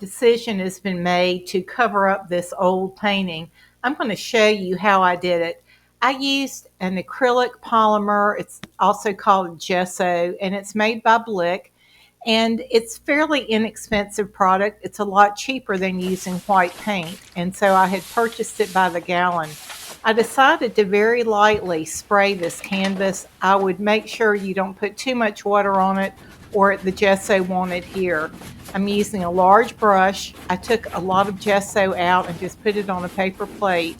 decision has been made to cover up this old painting. I'm going to show you how I did it. I used an acrylic polymer. It's also called gesso, and it's made by Blick. And it's fairly inexpensive product. It's a lot cheaper than using white paint. And so I had purchased it by the gallon. I decided to very lightly spray this canvas. I would make sure you don't put too much water on it or the gesso won't adhere. I'm using a large brush. I took a lot of gesso out and just put it on a paper plate.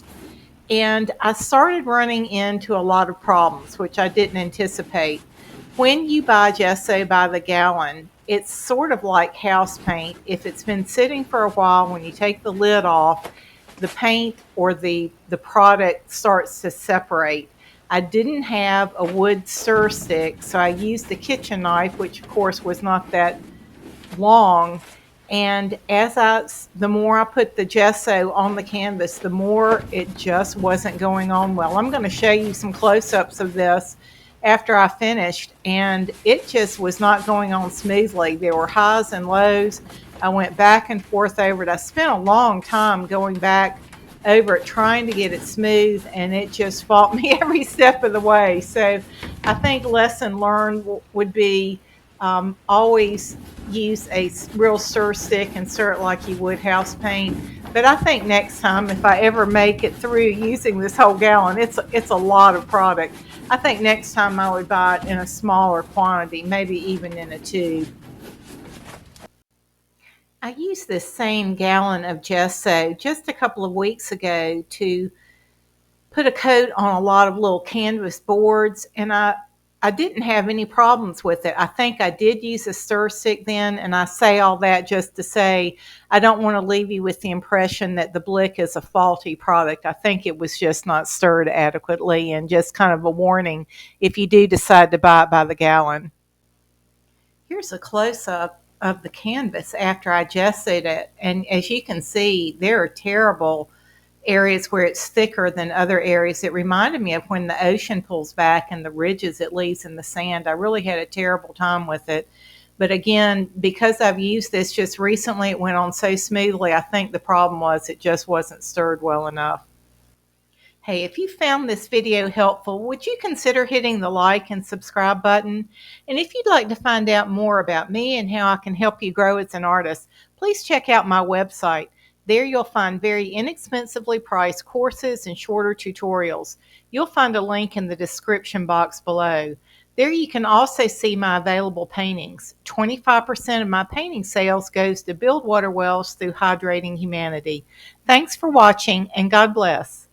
And I started running into a lot of problems, which I didn't anticipate. When you buy gesso by the gallon, it's sort of like house paint. If it's been sitting for a while, when you take the lid off, the paint or the product starts to separate. I didn't have a wood stir stick, so I used the kitchen knife, which of course was not that long. And the more I put the gesso on the canvas, the more it just wasn't going on well. I'm going to show you some close-ups of this after I finished, and it just was not going on smoothly. There were highs and lows. I went back and forth over it. I spent a long time going back over it trying to get it smooth, and it just fought me every step of the way. So I think lesson learned would be always use a real stir stick and stir it like you would house paint. But I think next time, if I ever make it through using this whole gallon, it's a lot of product. I think next time I would buy it in a smaller quantity, maybe even in a tube. I used this same gallon of gesso just a couple of weeks ago to put a coat on a lot of little canvas boards, and I didn't have any problems with it. I think I did use a stir stick then, and I say all that just to say I don't want to leave you with the impression that the Blick is a faulty product. I think it was just not stirred adequately, and just kind of a warning if you do decide to buy it by the gallon. Here's a close-up of the canvas after I gessoed it, and as you can see, there are terrible areas where it's thicker than other areas. It reminded me of when the ocean pulls back and the ridges it leaves in the sand. I really had a terrible time with it. But again, because I've used this just recently, it went on so smoothly. I think the problem was it just wasn't stirred well enough. Hey, if you found this video helpful, would you consider hitting the like and subscribe button? And if you'd like to find out more about me and how I can help you grow as an artist, please check out my website. There you'll find very inexpensively priced courses and shorter tutorials. You'll find a link in the description box below. There you can also see my available paintings. 25% of my painting sales goes to build water wells through hydrating humanity. Thanks for watching, and God bless.